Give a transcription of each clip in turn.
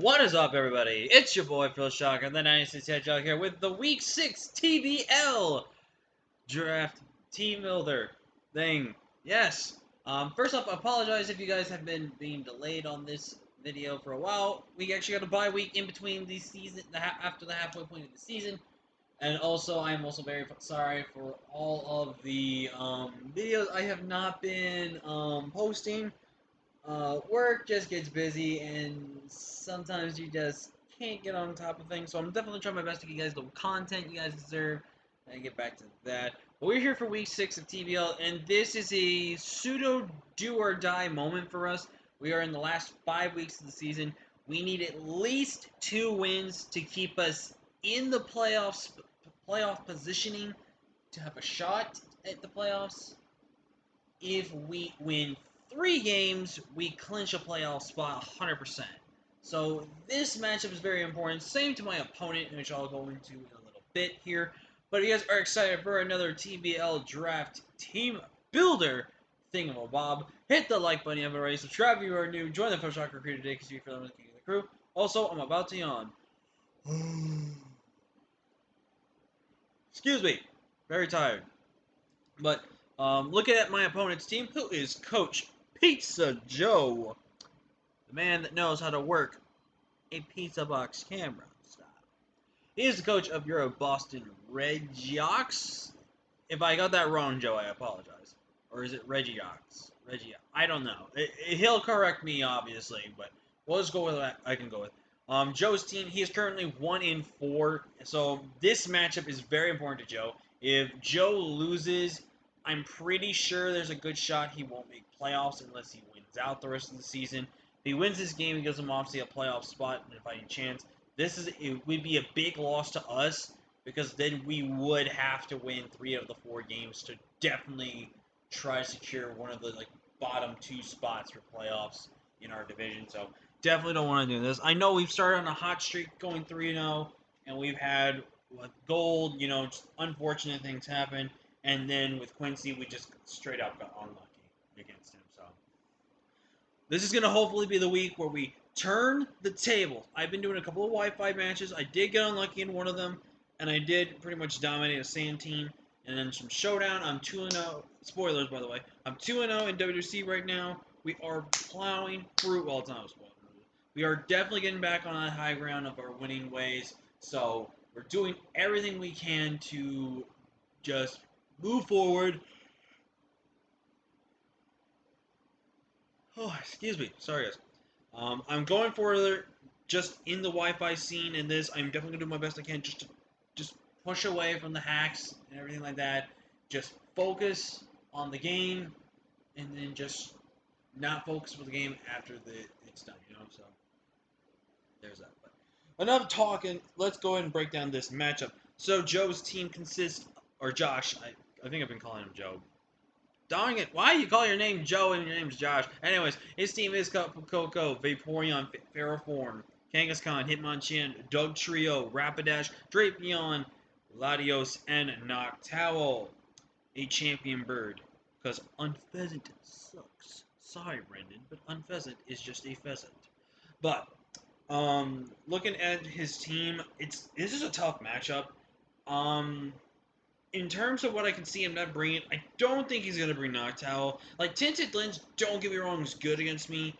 What is up, everybody? It's your boy Phil Shocker, the 96 Hedgehog here with the Week 6 TBL Draft Teambuilder thing. Yes. First off, I apologize if you guys have been being delayed on this video for a while. We actually got a bye week in between the season, after the halfway point of the season. And also, I'm also very sorry for all of the videos I have not been posting. Work just gets busy, and sometimes you just can't get on top of things. So I'm definitely trying my best to get you guys the content you guys deserve. And get back to that. But we're here for week 6 of TBL, and this is a pseudo do or die moment for us. We are in the last 5 weeks of the season. We need at least 2 wins to keep us in the playoff positioning to have a shot at the playoffs. If we win 3 games, we clinch a playoff spot 100%. So this matchup is very important. Same to my opponent, which I'll go into in a little bit here. But if you guys are excited for another TBL Draft Team Builder thingamabob, hit the like button if you haven't already. Subscribe if you are new. Join the Phil Shocker crew today because you feel like the king of the crew. Also, I'm about to yawn. Excuse me. Very tired. But looking at my opponent's team, who is Coach Pizza Joe, the man that knows how to work a pizza box camera style. He is the coach of your Boston Red Sox. If I got that wrong, Joe, I apologize. Or is it Regiox? I don't know. He'll correct me, obviously, but we'll just go with what I can go with. Joe's team, he is currently 1-4, so this matchup is very important to Joe. If Joe loses, I'm pretty sure there's a good shot he won't make playoffs unless he wins out the rest of the season. If he wins this game, he gives him obviously a playoff spot and a fighting chance. It would be a big loss to us because then we would have to win 3 of the 4 games to definitely try to secure one of the bottom 2 spots for playoffs in our division. So definitely don't want to do this. I know we've started on a hot streak going 3-0, and we've had gold, just unfortunate things happen. And then with Quincy, we just straight up got unlucky against him. So this is going to hopefully be the week where we turn the table. I've been doing a couple of Wi-Fi matches. I did get unlucky in one of them, and I did pretty much dominate a sand team. And then some showdown, I'm 2-0. Spoilers, by the way. I'm 2-0 in WWC right now. We are plowing through. Well, it's not a spoiler. We are definitely getting back on that high ground of our winning ways. So we're doing everything we can to just move forward. Oh, excuse me. Sorry, guys. I'm going for just in the Wi-Fi scene in this. I'm definitely going to do my best I can just to push away from the hacks and everything like that. Just focus on the game and then just not focus on the game after it's done, So there's that. But enough talking. Let's go ahead and break down this matchup. So Joe's team consists, or Josh, I think I've been calling him Joe. Darn it, why do you call your name Joe and your name's Josh? Anyways, his team is Coco, Vaporeon, Ferroform, Kangaskhan, Hitmonchan, Doug Trio, Rapidash, Drapion, Latios, and Noctowl. A champion bird. Because Unpheasant sucks. Sorry, Brendan, but Unpheasant is just a pheasant. But, looking at his team, this is a tough matchup. In terms of what I can see him not bringing, I don't think he's going to bring Noctowl. Tinted Lens, don't get me wrong, is good against me,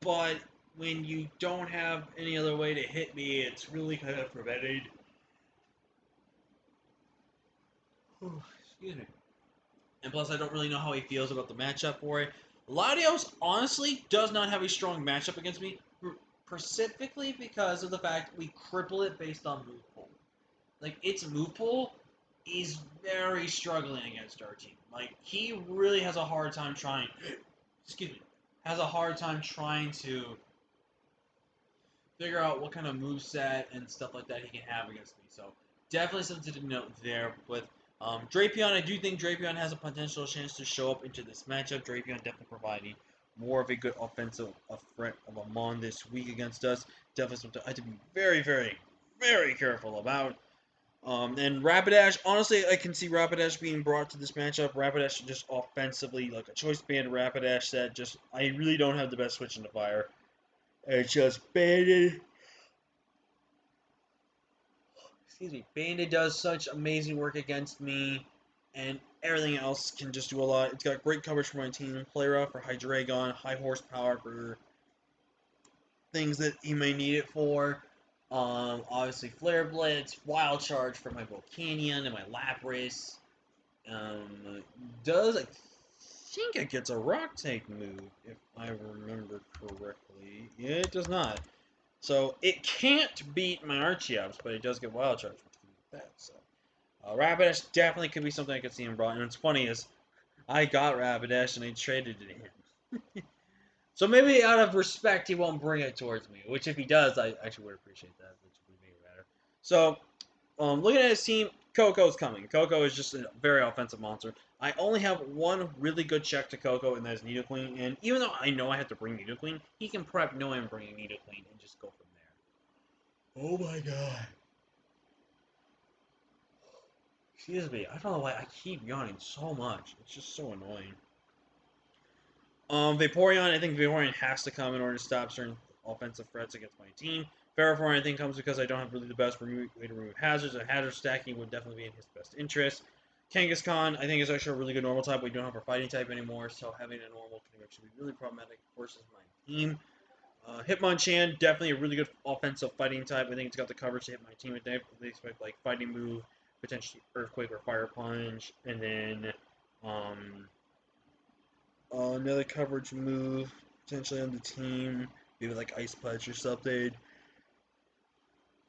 but when you don't have any other way to hit me, it's really kind of prevented. Excuse me. And plus, I don't really know how he feels about the matchup for it. Latios, honestly, does not have a strong matchup against me, specifically because of the fact we cripple it based on move pool. Its move pool is very struggling against our team. He really has a hard time trying to figure out what kind of moveset and stuff like that he can have against me. So definitely something to note there. With Drapion, I do think Drapion has a potential chance to show up into this matchup. Drapion definitely providing more of a good offensive threat of a Mon this week against us. Definitely something I have to be very, very, very careful about. And Rapidash, honestly, I can see Rapidash being brought to this matchup. Rapidash just offensively, a choice band Rapidash that I really don't have the best switch into fire. It's just banded. excuse me, Bandit does such amazing work against me, and everything else can just do a lot. It's got great coverage for my team. Play rough for Hydreigon, high horsepower for things that he may need it for. Obviously Flare Blitz, Wild Charge for my Volcanion and my Lapras. Does I think it gets a Rock Take move if I remember correctly. Yeah, it does not. So it can't beat my Archeops, but it does get Wild Charge, which can beat that. So Rapidash definitely could be something I could see him brought. And what's funny is I got Rapidash and I traded it in. So maybe out of respect, he won't bring it towards me. Which, if he does, I actually would appreciate that. Which would make it better. So, looking at his team, Coco's coming. Coco is just a very offensive monster. I only have one really good check to Coco, and that is Nidoqueen. And even though I know I have to bring Nidoqueen, he can prep knowing I'm bringing Nidoqueen and just go from there. Oh my god. Excuse me. I don't know why I keep yawning so much. It's just so annoying. Vaporeon, I think Vaporeon has to come in order to stop certain offensive threats against my team. Ferrothorn, I think, comes because I don't have really the best way to remove hazards, and hazard stacking would definitely be in his best interest. Kangaskhan, I think, is actually a really good normal type, but we don't have our fighting type anymore, so having a normal can actually be really problematic versus my team. Hitmonchan, definitely a really good offensive fighting type. I think it's got the coverage to hit my team. They expect like fighting move, potentially Earthquake or Fire Punch, and then another coverage move, potentially on the team, maybe like Ice Punch or something.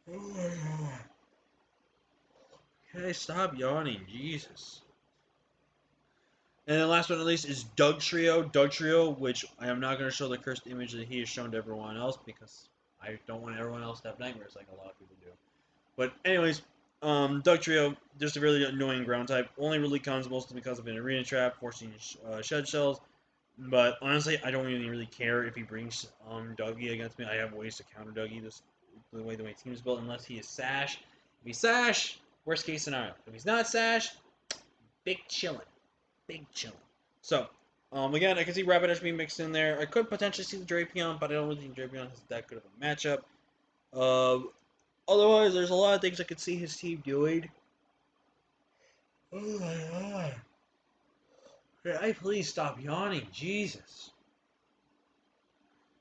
Oh my god. Okay, stop yawning, Jesus. And then last but not least is Doug Trio. Doug Trio, which I am not going to show the cursed image that he has shown to everyone else because I don't want everyone else to have nightmares like a lot of people do. But anyways, Doug Trio, just a really annoying ground type. Only really comes mostly because of an arena trap, forcing shed shells. But honestly, I don't even really care if he brings Dougie against me. I have ways to counter Dougie the way that my team is built, unless he is Sash. If he's Sash, worst case scenario. If he's not Sash, big chillin'. Big chillin'. So, again, I can see Rapidash being mixed in there. I could potentially see the Drapion, but I don't really think Drapion has that good of a matchup. Otherwise, there's a lot of things I could see his team doing. Oh my god. Could I please stop yawning? Jesus.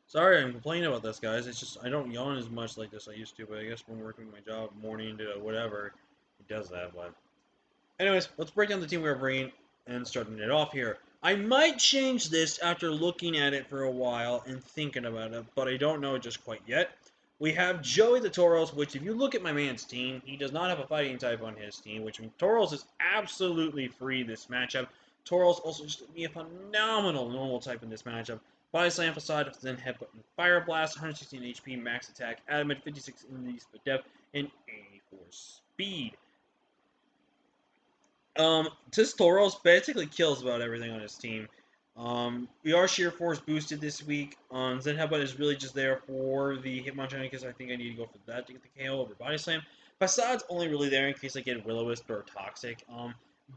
Sorry, I'm complaining about this, guys. It's just I don't yawn as much like this I used to, but I guess when working my job morning to whatever, it does that. But anyways, let's break down the team we're bringing and starting it off here. I might change this after looking at it for a while and thinking about it, but I don't know it just quite yet. We have Joey the Tauros, which if you look at my man's team, he does not have a fighting type on his team, which means Tauros is absolutely free this matchup. Tauros also just be a phenomenal normal type in this matchup. Body Slam, Facade, then Headbutt and Fire Blast, 116 HP, max attack, Adamant, 56 in the split depth, and 84 speed. This Tauros basically kills about everything on his team. We are Sheer Force boosted this week. Zen Headbutt is really just there for the Hitmonchan because I think I need to go for that to get the KO over Body Slam. Facade's only really there in case I get Will-O-Wisp or Toxic.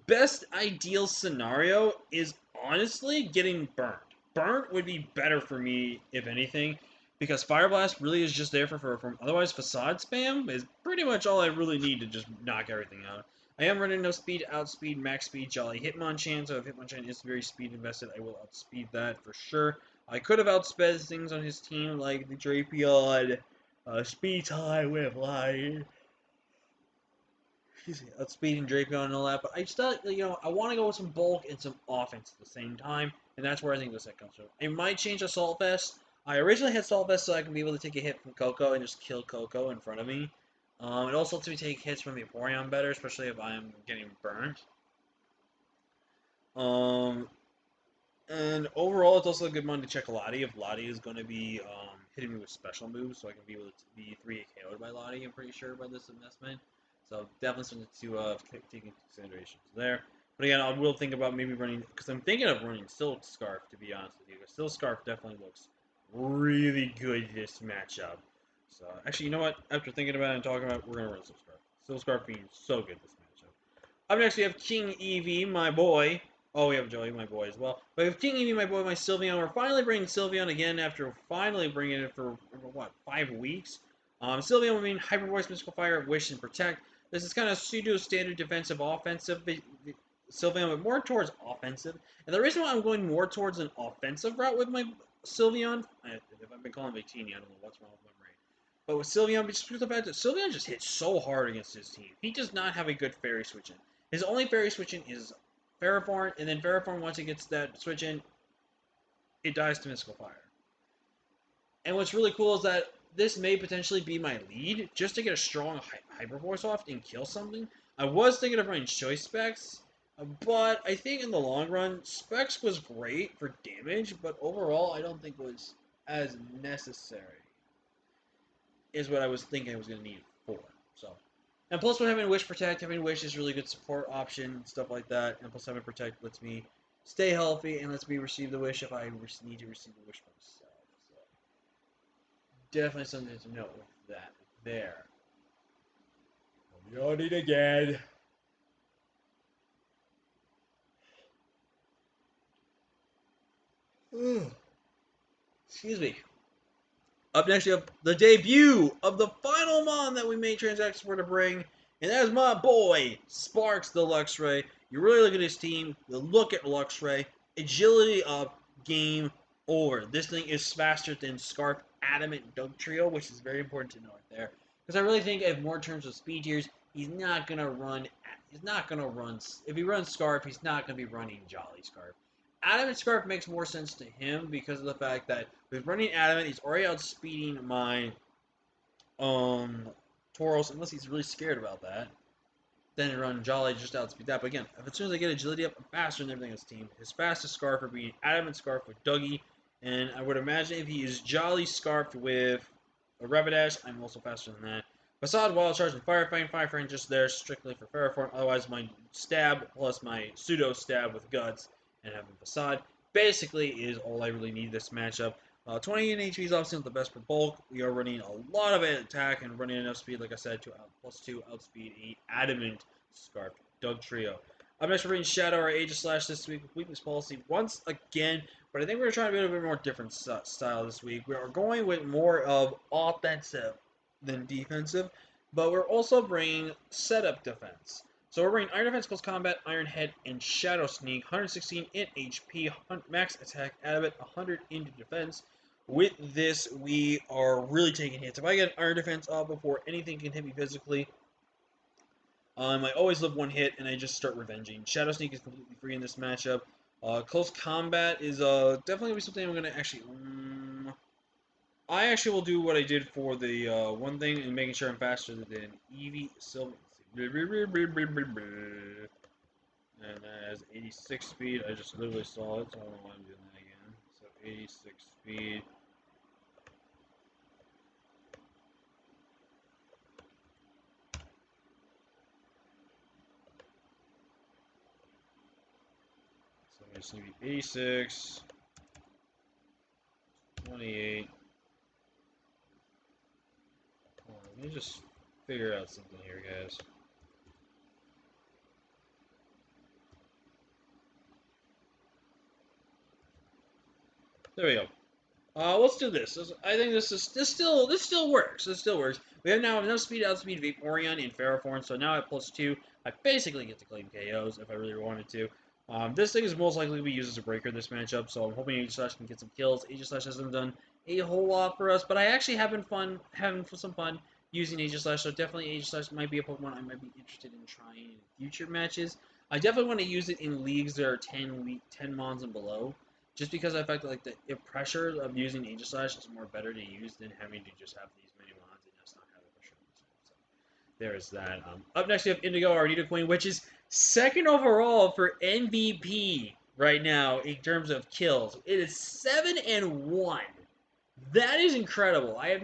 Best ideal scenario is honestly getting burnt. Burnt would be better for me, if anything, because Fire Blast really is just there for otherwise Facade spam is pretty much all I really need to just knock everything out. I am running no speed, outspeed, max speed, Jolly Hitmonchan, so if Hitmonchan is very speed invested, I will outspeed that for sure. I could have outsped things on his team like the Drapion, speed tie with like outspeeding Drapion and all that, but I just thought, I want to go with some bulk and some offense at the same time, and that's where I think this set comes from. I might change Assault Vest. I originally had Assault Vest so I can be able to take a hit from Coco and just kill Coco in front of me. It also lets me take hits from the Vaporeon better, especially if I'm getting burnt. And overall, it's also a good one to check Lottie if Lottie is going to be hitting me with special moves, so I can be able to be 3 KO'd by Lottie, I'm pretty sure, by this investment. So definitely something to take into consideration there. But again, I will think about maybe running, because I'm thinking of running Silk Scarf, to be honest with you. Silk Scarf definitely looks really good this matchup. So, actually, you know what? After thinking about it and talking about it, we're going to run Silk Scarf. Silk Scarf being so good this matchup. Up next, we have King Eevee, my boy. Oh, we have Joey, my boy, as well. But we have King Eevee, my boy, my Sylveon. We're finally bringing Sylveon again after finally bringing it for, what, 5 weeks? Sylveon will mean Hyper Voice, Mystical Fire, Wish, and Protect. This is kind of pseudo standard defensive offensive Sylveon, but more towards offensive. And the reason why I'm going more towards an offensive route with my Sylveon, if I've been calling Victini, I don't know what's wrong with my brain. But with Sylveon, just because of the fact that Sylveon just hits so hard against his team. He does not have a good fairy switch in. His only fairy switch in is Ferrothorn, and then Ferrothorn, once it gets that switch in, it dies to Mystical Fire. And what's really cool is that this may potentially be my lead, just to get a strong Hyper Voice off and kill something. I was thinking of running Choice Specs, but I think in the long run, Specs was great for damage, but overall I don't think was as necessary, is what I was thinking I was going to need for. So, and plus with having Wish Protect, having Wish is really good support option, stuff like that, and plus having Protect lets me stay healthy and lets me receive the Wish if I need to receive the Wish myself. Definitely something to note with that there. We all need again. Excuse me. Up next, you have the debut of the final mon that we made transactions for to bring, and that is my boy, Sparks the Luxray. You really look at his team, you look at Luxray, agility up, game over. This thing is faster than Scarf, Adamant, Dugtrio, which is very important to note there. Because I really think if more terms of speed tiers, he's not gonna run. He's not gonna run. If he runs Scarf, he's not gonna be running Jolly Scarf. Adamant Scarf makes more sense to him because of the fact that with running Adamant, he's already outspeeding my Tauros, unless he's really scared about that. Then run Jolly just to outspeed that. But again, as soon as I get agility up, I'm faster than everything in his team. His fastest Scarf would be Adamant Scarf with Dougie, and I would imagine if he is Jolly Scarfed with a Rapidash, I'm also faster than that. Facade, Wild Charge, and Firefighting just there strictly for Ferrothorn. Otherwise, my Stab plus my Pseudo Stab with Guts and having Facade basically is all I really need this matchup. 28 HP is obviously not the best for bulk. We are running a lot of attack and running enough speed, like I said, to +2 outspeed a Adamant Scarf Dugtrio. Up next, we're running Shadow or Aegislash this week with Weakness Policy once again, but I think we're trying to be a little bit more different style this week. We are going with more of offensive than defensive, but we're also bringing setup defense. So we're bringing Iron Defense, Close Combat, Iron Head, and Shadow Sneak. 116 in HP, max attack, Adamant, 100 into defense. With this, we are really taking hits. If I get Iron Defense up before anything can hit me physically, I always live one hit, and I just start revenging. Shadow Sneak is completely free in this matchup. Close Combat is definitely going to be something I'm going to actually... I actually will do what I did for the one thing and making sure I'm faster than Eevee, Sylveon. And that has 86 speed. I just literally saw it, so I don't know why I'm doing that again. So 86 speed. So it's going to be 86, 28. Let me just figure out something here, guys. There we go. Let's do this. I think this still works. This still works. We have now enough speed outspeed Vaporeon and Ferrothorn, so now at +2, I basically get to claim KOs if I really wanted to. This thing is most likely to be used as a breaker this matchup, so I'm hoping Aegislash can get some kills. Aegislash hasn't done a whole lot for us, but I actually have been having some fun using Aegislash, so definitely Aegislash might be a Pokemon I might be interested in trying in future matches. I definitely want to use it in leagues that are 10 mons and below. Just because I felt like the pressure of using Aegislash is more better to use than having to just have these many mons and just not have the pressure. So there is that. Up next, we have Indigo, our Nidoqueen, which is second overall for MVP right now in terms of kills. It is 7-1. That is incredible. I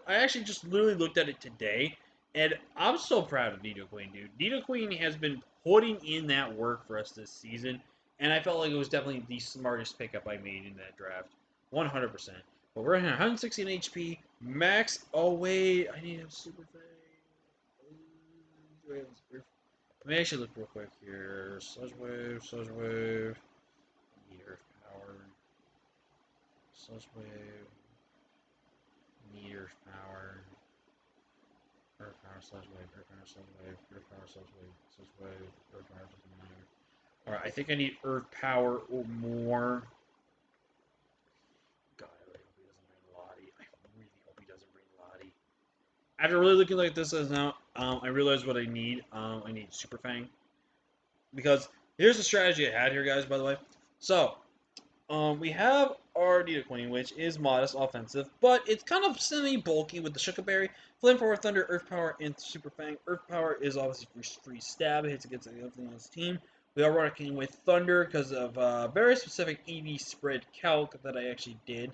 actually just literally looked at it today, and I'm so proud of Nidoqueen, dude. Nidoqueen has been putting in that work for us this season. And I felt like it was definitely the smartest pickup I made in that draft. 100%. But we're at 116 HP. Max. Oh, wait. I need a super thing. Let me actually look real quick here. Sludge Wave. Need Earth Power. Sludge Wave. Need Earth Power. Earth power slash wave, earth power slash wave, earth power slash wave, earth power doesn't matter. Alright, I think I need earth power or more. God, I really hope he doesn't bring Lottie. I really hope he doesn't bring Lottie. After really looking like this as now, I realized what I need. I need Super Fang. Because here's the strategy I had here, guys, by the way. So, we have our Nidoqueen, which is modest offensive, but it's kind of semi-bulky with the Shuckaberry, Flamethrower, Thunder, Earth Power, and Super Fang. Earth Power is obviously free stab, it hits against everything on his team. We are rocking with Thunder because of very specific EV spread calc that I actually did.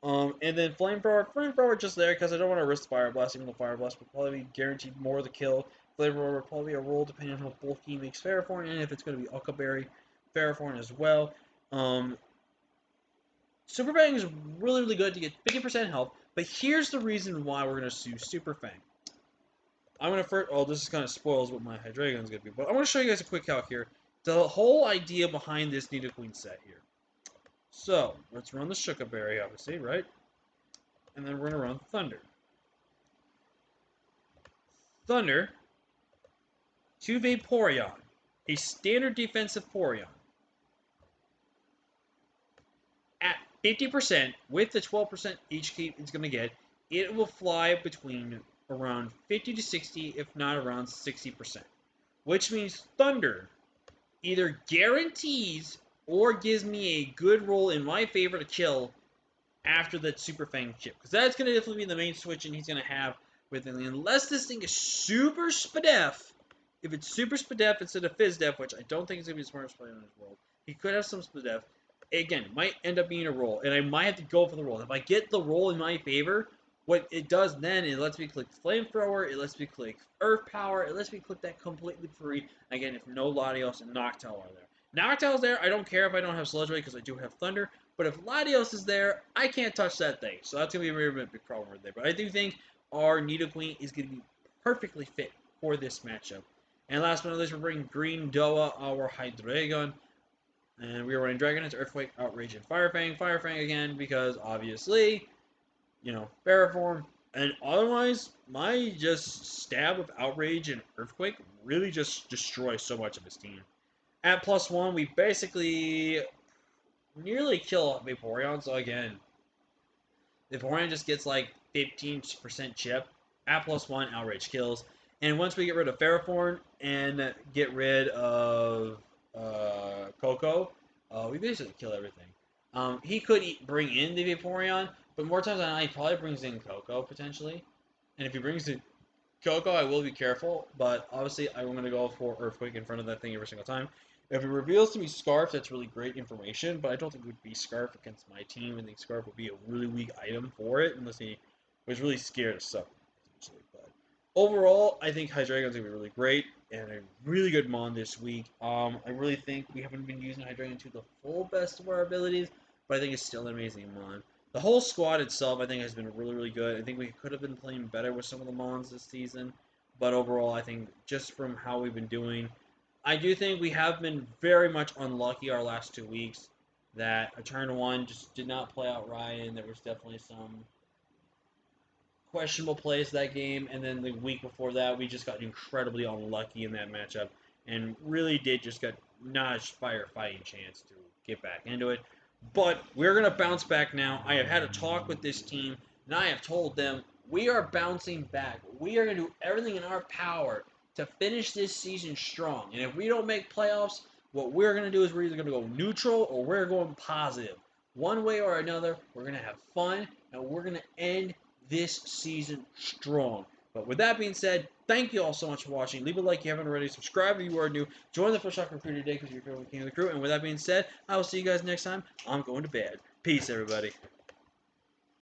And then Flamethrower just there because I don't want to risk Fire Blast, even though Fire Blast would probably be guaranteed more of the kill. Flamethrower would probably be a roll depending on how bulky he makes Ferrothorn, and if it's going to be Huckleberry, Ferrothorn as well. Super Fang is really, really good to get 50% health, but here's the reason why we're going to use Super Fang. I'm going to first, oh, this kind of spoils what my Hydreigon is going to be, but I want to show you guys a quick calc here. The whole idea behind this Nidoqueen set here. So, let's run the Shuckaberry, obviously, right? And then we're going to run Thunder. Thunder to Vaporeon, a standard defensive Porygon. At 50%, with the 12% HP it's going to get, it will fly between around 50 to 60, if not around 60%. Which means Thunder either guarantees or gives me a good roll in my favor to kill after that Super Fang chip. Because that's going to definitely be the main switch and he's going to have with him. Unless this thing is super Spadef. If it's super Spadef instead of Fizdef, which I don't think is going to be the smartest player in this world, he could have some Spadef. Again, it might end up being a roll, and I might have to go for the roll. If I get the roll in my favor, what it does then, it lets me click Flamethrower, it lets me click Earth Power, it lets me click that completely free. Again, if no Latios and Noctowl are there. Noctowl's there, I don't care if I don't have Sludge Wave because I do have Thunder, but if Latios is there, I can't touch that thing. So that's going to be a really big problem right there. But I do think our Nidoqueen is going to be perfectly fit for this matchup. And last but not least, we're bringing Green Doa, our Hydreigon. And we are running Dragonite, Earthquake, Outrage, and Fire Fang. Fire Fang again, because obviously, you know, Ferrothorn. And otherwise, my just stab with Outrage and Earthquake really just destroys so much of his team. At +1, we basically nearly kill Vaporeon. So again, Vaporeon just gets like 15% chip. At +1, Outrage kills. And once we get rid of Ferrothorn and get rid of Coco, we basically kill everything. He could bring in the Vaporeon, but more times than not, he probably brings in Coco, potentially. And if he brings in Coco, I will be careful, but obviously I'm going to go for Earthquake in front of that thing every single time. If it reveals to me Scarf, that's really great information, but I don't think it would be Scarf against my team. I think Scarf would be a really weak item for it, unless he was really scared of something. But overall, I think Hydreigon's going to be really great, and a really good Mon this week. I really think we haven't been using Hydreigon to the full best of our abilities, but I think it's still an amazing Mon. The whole squad itself, I think, has been really, really good. I think we could have been playing better with some of the Mons this season, but overall, I think just from how we've been doing, I do think we have been very much unlucky our last 2 weeks. That a turn 1 just did not play out right, and there was definitely some questionable plays that game, and then the week before that, we just got incredibly unlucky in that matchup, and really did just get not a fighting chance to get back into it. But we're going to bounce back now. I have had a talk with this team, and I have told them we are bouncing back. We are going to do everything in our power to finish this season strong. And if we don't make playoffs, what we're going to do is we're either going to go neutral or we're going positive. One way or another, we're going to have fun, and we're going to end this season strong. But with that being said, thank you all so much for watching. Leave a like if you haven't already. Subscribe if you are new. Join the Fish Talker crew today because you're the king of the crew. And with that being said, I will see you guys next time. I'm going to bed. Peace, everybody.